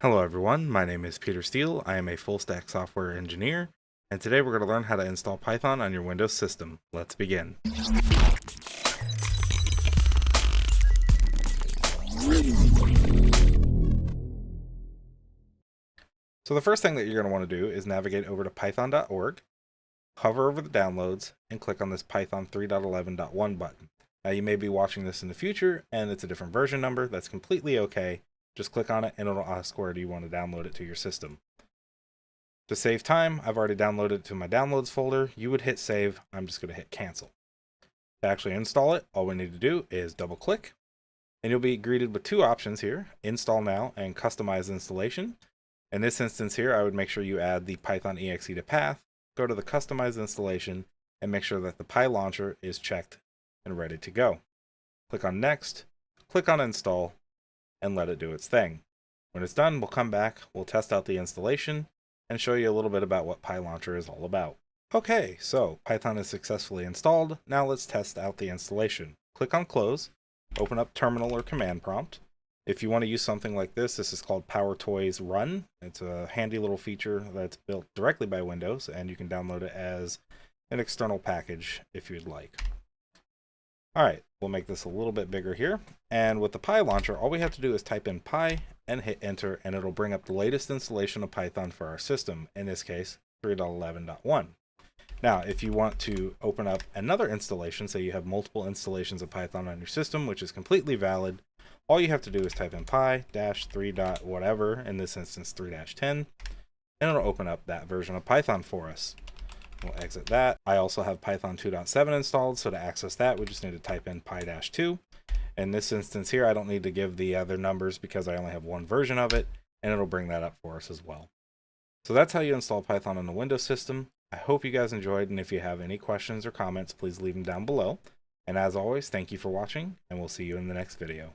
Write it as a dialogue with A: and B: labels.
A: Hello everyone, my name is Peter Steele. I am a full-stack software engineer, and today we're going to learn how to install Python on your Windows system. Let's begin. So the first thing that you're going to want to do is navigate over to python.org, hover over the downloads, and click on this Python 3.11.1 button. Now you may be watching this in the future, and it's a different version number. That's completely okay. Just click on it, and it'll ask where do you want to download it to your system. To save time, I've already downloaded it to my downloads folder. You would hit save. I'm just going to hit cancel. To actually install it, all we need to do is double click, and you'll be greeted with two options here, install now and customize installation. In this instance here, I would make sure you add the Python exe to path, go to the customize installation, and make sure that the PyLauncher is checked and ready to go. Click on next, click on install, and let it do its thing. When it's done, we'll come back, we'll test out the installation, and show you a little bit about what PyLauncher is all about. Okay, so Python is successfully installed. Now let's test out the installation. Click on close, open up terminal or command prompt. If you want to use something like this is called PowerToys Run. It's a handy little feature that's built directly by Windows, and you can download it as an external package if you'd like. Alright, we'll make this a little bit bigger here. And with the PyLauncher, all we have to do is type in Py and hit enter, and it'll bring up the latest installation of Python for our system, in this case 3.11.1. Now, if you want to open up another installation, say you have multiple installations of Python on your system, which is completely valid, all you have to do is type in py-3. whatever, in this instance 3-10, and it'll open up that version of Python for us. We'll exit that. I also have Python 2.7 installed, so to access that, we just need to type in py-2. In this instance here, I don't need to give the other numbers because I only have one version of it, and it'll bring that up for us as well. So that's how you install Python on the Windows system. I hope you guys enjoyed, and if you have any questions or comments, please leave them down below. And as always, thank you for watching, and we'll see you in the next video.